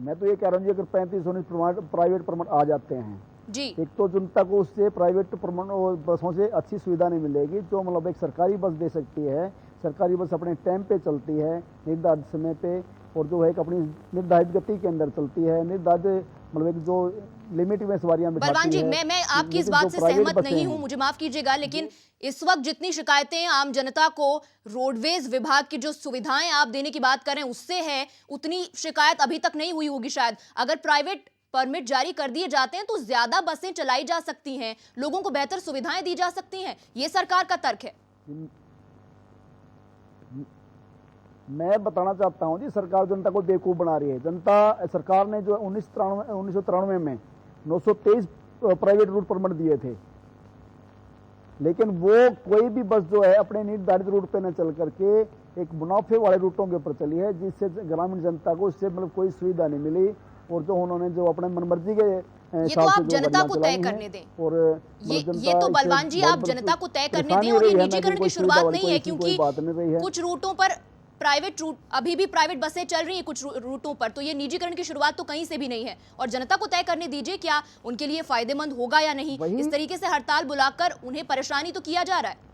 मैं तो ये कह रहा हूँ जी, अगर 3519 प्राइवेट परमिट आ जाते हैं जी, एक तो जनता को उससे प्राइवेट बसों से अच्छी सुविधा नहीं मिलेगी, जो मतलब एक सरकारी बस दे सकती है। सरकारी बस अपने टाइम पे चलती है, निर्धारित समय पे, और जो है अपनी निर्धारित गति के अंदर चलती है, निर्धारित मतलब एक जो लिमिट में सवारियां बलवान बिठाती जी, है। मैं आपकी इस लेकिन जो बात से प्राइवेट सहमत बसें नहीं हूं, हैं, मुझे माफ कीजिएगा, लेकिन इस वक्त जितनी शिकायतें आम जनता को रोडवेज विभाग की जो सुविधाएं आप देने की बात कर रहे हैं उससे है, उतनी शिकायत अभी तक नहीं हुई होगी शायद। अगर प्राइवेट परमिट जारी कर दिए जाते हैं तो ज्यादा बसें चलाई जा सकती हैं, लोगों को बेहतर सुविधाएं दी जा सकती हैं, ये सरकार का तर्क है। मैं बताना चाहता हूं जी, सरकार जनता को बेवकूफ बना रही है। जनता सरकार ने जो 1993 में 923 प्राइवेट रूट परमिट दिए थे, लेकिन वो कोई भी बस जो है अपने निर्धारित रूट पे न चल करके एक मुनाफे वाले रूटों के ऊपर चली है, जिससे ग्रामीण जनता को इससे मतलब कोई सुविधा नहीं मिली। और जो उन्होंने जो अपने मनमर्जी के ये तो आप जनता को तय करने दें। और ये तो बलवान जी आप जनता को तय करने दें, और ये निजीकरण की शुरुआत नहीं है, क्योंकि कुछ रूटों पर प्राइवेट रूट, अभी भी प्राइवेट बसें चल रही हैं कुछ रूटों पर, तो ये निजीकरण की शुरुआत तो कहीं से भी नहीं है। और जनता को तय करने दीजिए क्या उनके लिए फायदेमंद होगा या नहीं। इस तरीके से हड़ताल बुलाकर उन्हें परेशानी तो किया जा रहा है।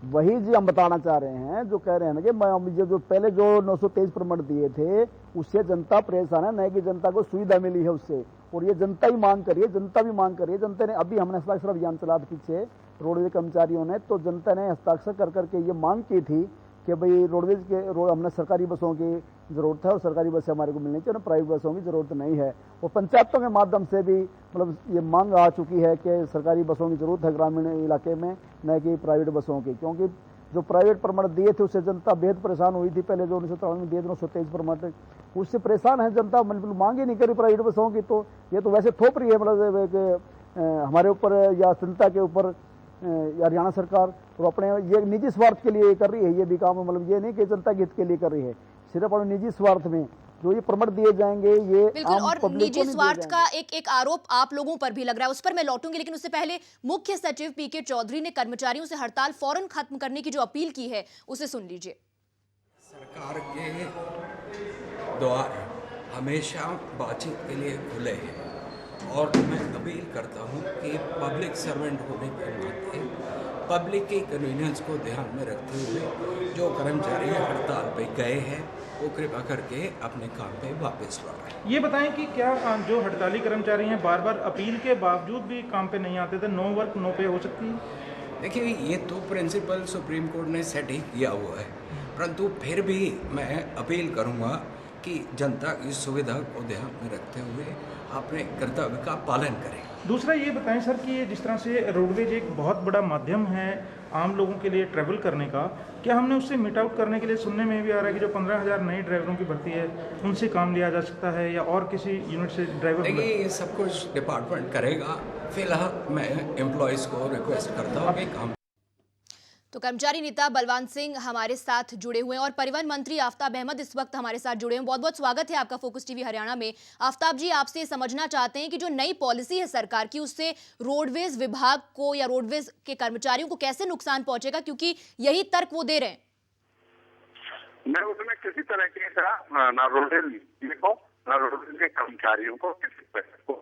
वही जी हम बताना चाह रहे हैं, जो कह रहे हैं ना कि जो पहले जो 923 परमिट दिए थे उससे जनता परेशान है, नहीं कि जनता को सुविधा मिली है उससे। और ये जनता ही मांग कर रही है, जनता भी मांग कर रही है। जनता ने अभी हमने हस्ताक्षर अभियान चला था पीछे रोडवेज कर्मचारियों ने, तो जनता ने हस्ताक्षर कर करके ये मांग की थी कि भाई रोडवेज के हमने सरकारी बसों की जरूरत है और सरकारी बसें हमारे को मिलनी चाहिए, प्राइवेट बसों की जरूरत नहीं है। और पंचायतों के माध्यम से भी मतलब ये मांग आ चुकी है कि सरकारी बसों की जरूरत है ग्रामीण इलाके में, न कि प्राइवेट बसों की। क्योंकि जो प्राइवेट परमिट दिए थे उससे जनता बेहद परेशान हुई थी। पहले जो 1993 में दिए थे 923 परमिट, उससे परेशान है जनता, मतलब मांग ही नहीं करी प्राइवेट बसों की। तो ये तो वैसे थोप रही है मतलब हमारे ऊपर या जनता के ऊपर हरियाणा सरकार, और अपने ये निजी स्वार्थ के लिए कर रही है ये भी काम। मतलब ये नहीं कि जनता के हित के लिए कर रही है, सिर्फ अपने निजी स्वार्थ में जो ये परमिट दिए जाएंगे ये बिल्कुल। और निजी स्वार्थ का एक आरोप आप लोगों पर भी लग रहा है, उस पर मैं लौटूंगी, लेकिन उससे पहले मुख्य सचिव पीके चौधरी ने कर्मचारियों से हड़ताल फौरन खत्म करने की जो अपील की है उसे सुन लीजिए। सरकार के द्वार हमेशा बातचीत के लिए खुले हैं, और मैं अपील करता हूं कि पब्लिक सर्वेंट होने के नाते पब्लिक की कन्वीनियंस को ध्यान में रखते हुए जो कर्मचारी हड़ताल पे गए हैं वो कृपया करके अपने काम पे वापस लौटें। ये बताएं कि क्या जो हड़ताली कर्मचारी हैं बार बार अपील के बावजूद भी काम पे नहीं आते थे, नो वर्क नो पे हो सकती है? देखिए, ये तो प्रिंसिपल सुप्रीम कोर्ट ने सेट ही किया हुआ है, परंतु फिर भी मैं अपील करूंगा कि जनता की सुविधा को ध्यान में रखते हुए अपने कर्तव्य का पालन करें। दूसरा ये बताएं सर कि जिस तरह से रोडवेज एक बहुत बड़ा माध्यम है आम लोगों के लिए ट्रैवल करने का, क्या हमने उससे मिट आउट करने के लिए सुनने में भी आ रहा है कि जो 15,000 नए ड्राइवरों की भर्ती है उनसे काम लिया जा सकता है, या और किसी यूनिट से ड्राइवर? देखिए, ये सब कुछ डिपार्टमेंट करेगा। फिलहाल मैं एम्प्लॉयज़ को रिक्वेस्ट करता हूँ कि काम। तो कर्मचारी नेता बलवान सिंह हमारे साथ जुड़े हुए हैं और परिवहन मंत्री आफताब अहमद इस वक्त हमारे साथ जुड़े हैं। बहुत बहुत स्वागत है आपका फोकस टीवी हरियाणा में। आफताब जी, आपसे समझना चाहते हैं कि जो नई पॉलिसी है सरकार की, उससे रोडवेज विभाग को या रोडवेज के कर्मचारियों को कैसे नुकसान पहुंचेगा, क्योंकि यही तर्क वो दे रहे हैं। मैं उसमें किसी तरह की ना रोडवेज को ना रोडवेज के कर्मचारियों को किसी तरह को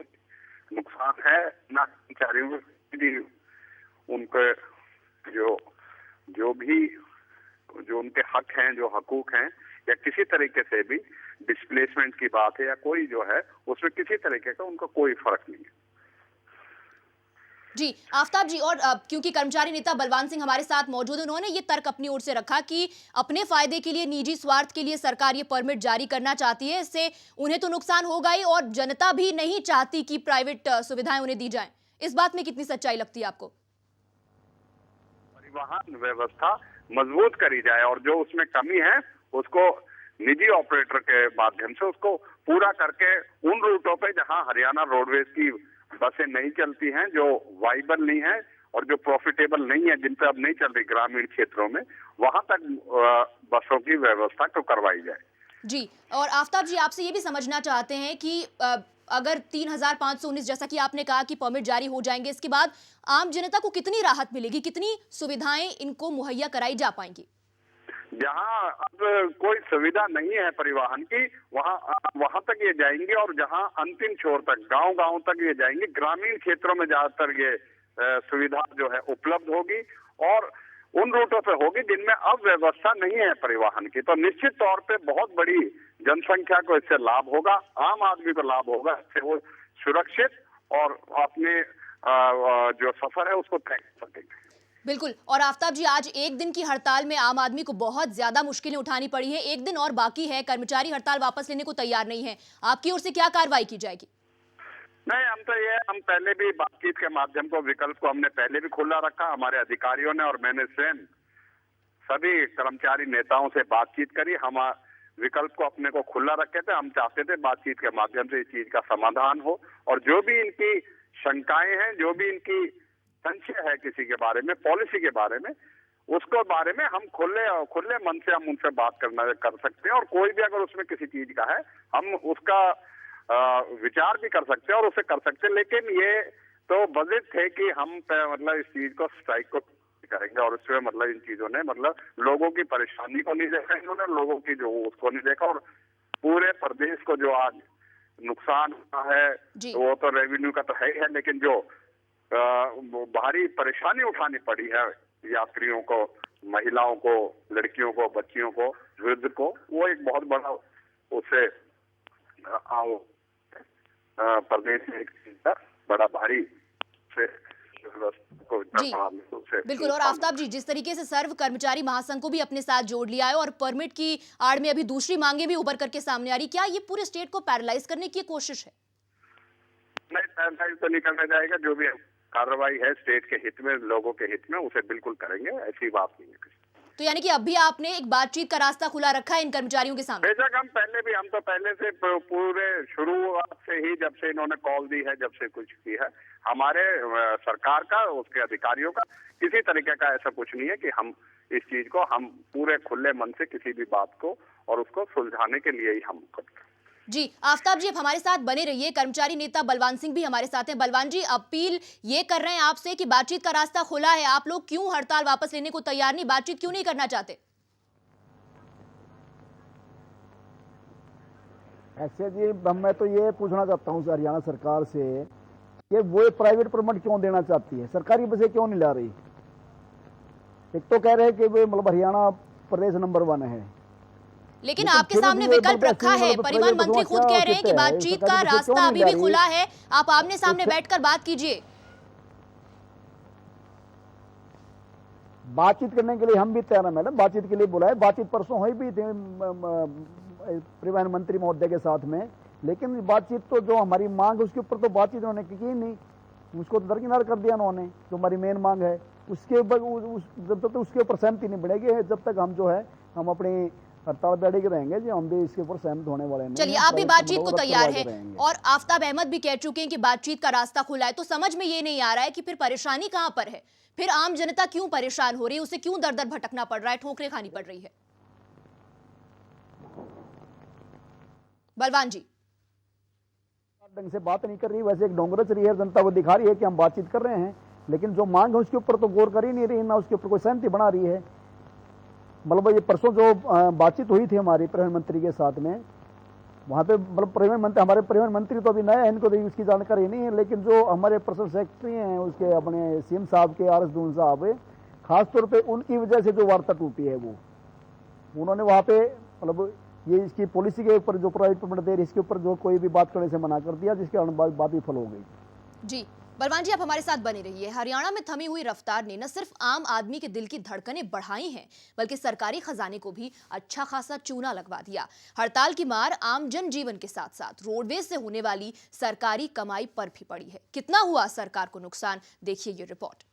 नुकसान है, ना कर्मचारियों को उनके जो भी जो उनके हक हैं, जो हकूक हैं, या किसी तरीके से भी डिस्प्लेसमेंट की बात है या कोई जो है उसमें किसी तरीके का उनको कोई फर्क नहीं है। जी आफताब जी, और क्योंकि कर्मचारी नेता बलवान सिंह हमारे साथ मौजूद हैं, उन्होंने ये तर्क अपनी ओर से रखा कि अपने फायदे के लिए, निजी स्वार्थ के लिए सरकार ये परमिट जारी करना चाहती है, इससे उन्हें तो नुकसान होगा ही और जनता भी नहीं चाहती कि प्राइवेट सुविधाएं उन्हें दी जाएं। इस बात में कितनी सच्चाई लगती है आपको? परिवहन व्यवस्था मजबूत करी जाए और जो उसमें कमी है उसको निजी ऑपरेटर के माध्यम से उसको पूरा करके उन रूटों पे जहां हरियाणा रोडवेज की बसें नहीं चलती हैं, जो वाइबल नहीं है और जो प्रॉफिटेबल नहीं है, जिन पे अब नहीं चल रही ग्रामीण क्षेत्रों में, वहां तक बसों की व्यवस्था तो करवाई जाए। जी, और आफताब जी, आपसे ये भी समझना चाहते हैं कि अगर 3,519 जैसा कि आपने कहा कि परमिट जारी हो जाएंगे, इसके बाद आम जनता को कितनी राहत मिलेगी, कितनी सुविधाएं इनको मुहैया कराई जा पाएंगी? जहाँ अब कोई सुविधा नहीं है परिवहन की, वहां तक ये जाएंगे, और जहां अंतिम छोर तक गांव तक ये जाएंगे। ग्रामीण क्षेत्रों में ज्यादातर ये सुविधा जो है उपलब्ध होगी, और उन रूटों पे होगी जिनमें अब व्यवस्था नहीं है परिवहन की। तो निश्चित तौर पे बहुत बड़ी जनसंख्या को इससे लाभ होगा, आम आदमी को लाभ होगा। इससे वो सुरक्षित और अपने जो सफर है उसको तय कर सकेंगे। बिल्कुल। और आफ्ताब जी, आज एक दिन की हड़ताल में आम आदमी को बहुत ज्यादा मुश्किलें उठानी पड़ी है। एक दिन और बाकी है, कर्मचारी हड़ताल वापस लेने को तैयार नहीं है। आपकी ओर से क्या कार्रवाई की जाएगी? नहीं, हम पहले भी बातचीत के माध्यम को, विकल्प को हमने पहले भी खुला रखा। हमारे अधिकारियों ने और मैंने स्वयं सभी कर्मचारी नेताओं से बातचीत करी। हम विकल्प को अपने को खुला रखे थे। हम चाहते थे बातचीत के माध्यम से इस चीज का समाधान हो, और जो भी इनकी शंकाएं हैं, जो भी इनकी संशय है किसी के बारे में, पॉलिसी के बारे में, उसको बारे में हम खुले मन से हम उनसे बात कर सकते हैं। और कोई भी अगर उसमें किसी चीज का है, हम उसका विचार भी कर सकते हैं और उसे कर सकते हैं। लेकिन ये तो बजट थे कि हम मतलब इस चीज को, स्ट्राइक को करेंगे, और उसमें मतलब इन चीजों ने मतलब लोगों की परेशानी को नहीं देखा इन्होंने, लोगों की जो उसको नहीं देखा। और पूरे प्रदेश को जो आज नुकसान हुआ है वो तो रेवेन्यू का तो है ही है, लेकिन जो भारी परेशानी उठानी पड़ी है यात्रियों को, महिलाओं को, लड़कियों को, बच्चियों को, वृद्ध को, वो एक बहुत बड़ा उसे प्रदेश में एक बड़ा भारी से जी बिल्कुल। और आफ्ताब जी, जिस तरीके से सर्व कर्मचारी महासंघ को भी अपने साथ जोड़ लिया है और परमिट की आड़ में अभी दूसरी मांगे भी उभर करके सामने आ रही, क्या ये पूरे स्टेट को पैरालाइज करने की कोशिश है? नहीं, पैरालाइज तो नहीं करना जाएगा। जो भी कार्रवाई है स्टेट के हित में, लोगों के हित में, उसे बिल्कुल करेंगे, ऐसी बात नहीं है। तो यानी कि अभी आपने एक बातचीत का रास्ता खुला रखा है इन कर्मचारियों के सामने? बेशक, हम तो पहले से पूरे शुरुआत से ही, जब से इन्होंने कॉल दी है, जब से कुछ की है, हमारे सरकार का, उसके अधिकारियों का किसी तरीके का ऐसा कुछ नहीं है कि हम इस चीज को, हम पूरे खुले मन से किसी भी बात को और उसको सुलझाने के लिए ही हम करते हैं। जी आफ्ताब जी, अब हमारे साथ बने रहिए। कर्मचारी नेता बलवान सिंह भी हमारे साथ हैं। बलवान जी, अपील ये कर रहे हैं आपसे कि बातचीत का रास्ता खुला है, आप लोग क्यों हड़ताल वापस लेने को तैयार नहीं, बातचीत क्यों नहीं करना चाहते? ऐसे जी, मैं तो ये पूछना चाहता हूँ हरियाणा सरकार से कि वो प्राइवेट परमिट क्यों देना चाहती है, सरकारी बसें क्यों नहीं ला रही? एक तो कह रहे हैं कि वे मतलब हरियाणा प्रदेश नंबर 1 है, लेकिन आपके सामने विकल्प रखा है। परिवहन मंत्री खुद कह रहे हैं कि बातचीत का रास्ता अभी भी खुला है, आप आमने सामने बैठकर बात कीजिए। बातचीत करने के लिए हम भी तैयार हैं मैडम, बातचीत के लिए बुलाए। बातचीत परसों हुई भी थी परिवहन मंत्री महोदय के साथ में, लेकिन बातचीत तो जो हमारी मांग है उसके ऊपर तो बातचीत उन्होंने की नहीं, उसको तो दरकिनार कर दिया उन्होंने। जो हमारी मेन मांग है उसके ऊपर जब तक उसके ऊपर सहमति नहीं बढ़ेगी, जब तक हम जो है हम अपनी हड़ताल पे अड़े रहेंगे जी, हम भी इसके ऊपर सहमत होने वाले नहीं। चलिए, आप भी बातचीत को तैयार हैं और आफ्ताब अहमद भी कह चुके हैं कि बातचीत का रास्ता खुला है। तो समझ में ये नहीं आ रहा है कि फिर परेशानी कहां पर है, फिर आम जनता क्यों परेशान हो रही है, उसे क्यों दर दर भटकना पड़ रहा है, ठोकरें खानी पड़ रही है? बलवान जी, ढंग से बात नहीं कर रही, वैसे एक डोंगरच रही है, जनता को दिखा रही है कि हम बातचीत कर रहे हैं, लेकिन जो मांग है उसके ऊपर तो गौर कर ही नहीं रही, ना उसके ऊपर कोई सहमति बना रही है। मतलब ये परसों जो बातचीत हुई थी हमारी परिवहन मंत्री के साथ में, वहाँ पे मतलब परिवहन मंत्री, हमारे परिवहन मंत्री तो अभी नए हैं, इनको तो उसकी जानकारी नहीं है, लेकिन जो हमारे पर्सनल सेक्रेटरी हैं उसके अपने सीएम साहब के, आर एस दून साहब, खासतौर पे उनकी वजह से जो वार्ता टूटी है, वो उन्होंने वहाँ पे मतलब ये इसकी पॉलिसी के ऊपर जो प्राइवेट परमिट दे रही, इसके ऊपर जो कोई भी बात करने से मना कर दिया, जिसके कारण बात विफल हो गई। जी बलवान जी, आप हमारे साथ बने रहिए। हरियाणा में थमी हुई रफ्तार ने न सिर्फ आम आदमी के दिल की धड़कनें बढ़ाई हैं, बल्कि सरकारी खजाने को भी अच्छा खासा चूना लगवा दिया। हड़ताल की मार आम जन जीवन के साथ साथ रोडवेज से होने वाली सरकारी कमाई पर भी पड़ी है। कितना हुआ सरकार को नुकसान, देखिए ये रिपोर्ट।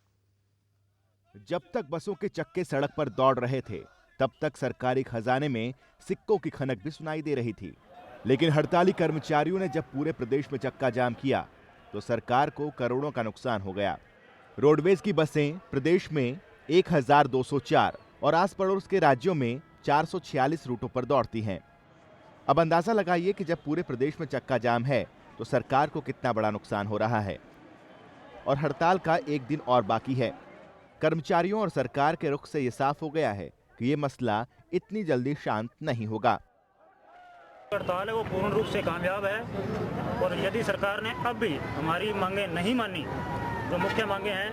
जब तक बसों के चक्के सड़क पर दौड़ रहे थे, तब तक सरकारी खजाने में सिक्कों की खनक भी सुनाई दे रही थी। लेकिन हड़ताली कर्मचारियों ने जब पूरे प्रदेश में चक्का जाम किया तो सरकार को करोड़ों का नुकसान हो गया। रोडवेज की बसें प्रदेश में 1204 और आस पड़ोस के राज्यों में 446 रूटों पर दौड़ती हैं। अब अंदाजा लगाइए कि जब पूरे प्रदेश में चक्का जाम है तो सरकार को कितना बड़ा नुकसान हो रहा है। और हड़ताल का एक दिन और बाकी है। कर्मचारियों और सरकार के रुख से यह साफ हो गया है कि यह मसला इतनी जल्दी शांत नहीं होगा। हड़ताल है वो पूर्ण रूप से कामयाब है, और यदि सरकार ने अब भी हमारी मांगे नहीं मानी, जो मुख्य मांगे हैं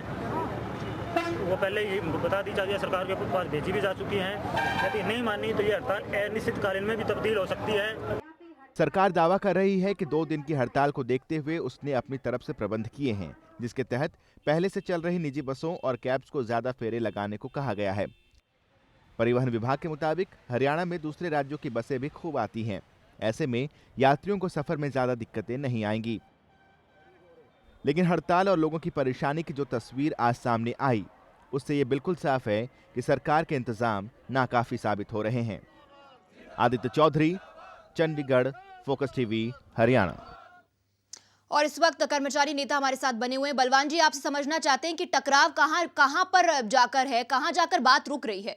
वो पहले ही बता दी जाती है, सरकार के पास भेजी भी जा चुकी हैं, यदि नहीं मानी तो ये हड़ताल अनिश्चितकालीन में भी तब्दील हो सकती है। सरकार दावा कर रही है कि 2 दिन की हड़ताल को देखते हुए उसने अपनी तरफ से प्रबंध किए हैं, जिसके तहत पहले से चल रही निजी बसों और कैब्स को ज्यादा फेरे लगाने को कहा गया है। परिवहन विभाग के मुताबिक हरियाणा में दूसरे राज्यों की बसें भी खूब आती हैं। ऐसे में यात्रियों को सफर में ज्यादा दिक्कतें नहीं आएंगी। लेकिन हड़ताल और लोगों की परेशानी की जो तस्वीर आज सामने आई, उससे ये बिल्कुल साफ है कि सरकार के इंतजाम नाकाफी साबित हो रहे हैं। Aditya Chaudhary, Chandigarh, focus TV, Haryana. और इस वक्त कर्मचारी नेता हमारे साथ बने हुए हैं। बलवान जी, आपसे समझना चाहते हैं कि टकराव कहां पर जाकर है, कहां जाकर बात रुक रही है?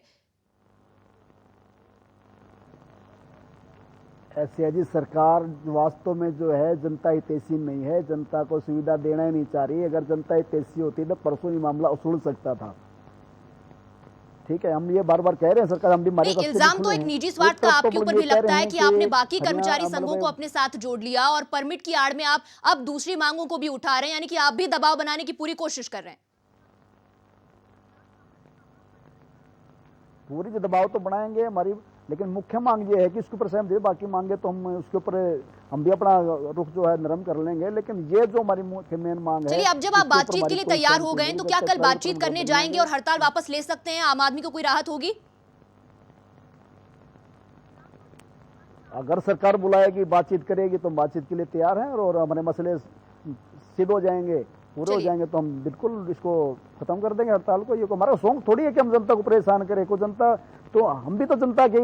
ऐसे है जी, सरकार वास्तव में जो है जनता हितैषी नहीं है, जनता को सुविधा देना ही नहीं चाह रही। अगर जनता हितैषी होती तो परसों ही मामला उसूल सकता था। ठीक है, हम ये बार बार कह रहे हैं सरकार, हम भी इल्जाम तो एक निजी स्वार्थ का आपके ऊपर भी लगता है कि आपने बाकी कर्मचारी संघों को अपने साथ जोड़ लिया और परमिट की आड़ में आप अब दूसरी मांगों को भी उठा रहे हैं, यानी कि आप भी दबाव बनाने की पूरी कोशिश कर रहे हैं। पूरी जो दबाव तो बनाएंगे हमारी, लेकिन मुख्य मांग ये है कि इसके ऊपर सहमत है। बाकी मांगे तो हम उसके ऊपर हम भी अपना रुख जो है नरम कर लेंगे, लेकिन ये जो हमारी मुख्य मेन मांग है। चलिए, अब जब आप बातचीत के लिए तैयार हो गए तो क्या कल बातचीत करने जाएंगे और हड़ताल वापस ले सकते हैं? आम आदमी को कोई राहत होगी? अगर सरकार बुलाएगी, बातचीत करेगी तो हम बातचीत के लिए तैयार हैं, और हमारे मसले सिद्ध हो जाएंगे, पूरे हो जाएंगे तो हम बिल्कुल इसको खत्म कर देंगे हड़ताल को। ये को हमारा शौक थोड़ी है कि हम जनता को परेशान करें। को जनता तो हम भी तो जनता के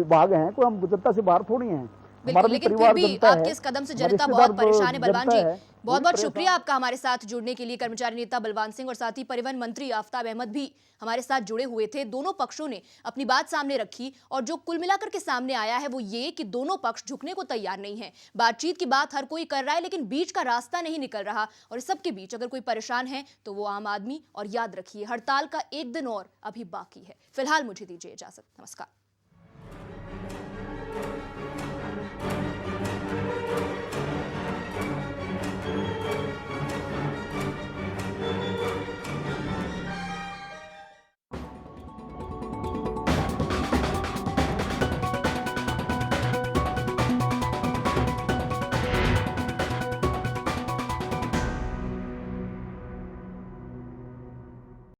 भाग हैं, कोई हम जनता से बाहर थोड़ी हैं। बिल्कुल, लेकिन फिर भी आपके इस कदम से जनता बहुत परेशान है। बलवान जी, बहुत बहुत शुक्रिया आपका हमारे साथ जुड़ने के लिए। कर्मचारी नेता बलवान सिंह और साथ ही परिवहन मंत्री आफताब अहमद भी हमारे साथ जुड़े हुए थे। दोनों पक्षों ने अपनी बात सामने रखी और जो कुल मिलाकर के सामने आया है वो ये कि दोनों पक्ष झुकने को तैयार नहीं है। बातचीत की बात हर कोई कर रहा है, लेकिन बीच का रास्ता नहीं निकल रहा। और इस सबके बीच अगर कोई परेशान है तो वो आम आदमी। और याद रखिए, हड़ताल का एक दिन और अभी बाकी है। फिलहाल मुझे दीजिए इजाजत। नमस्कार।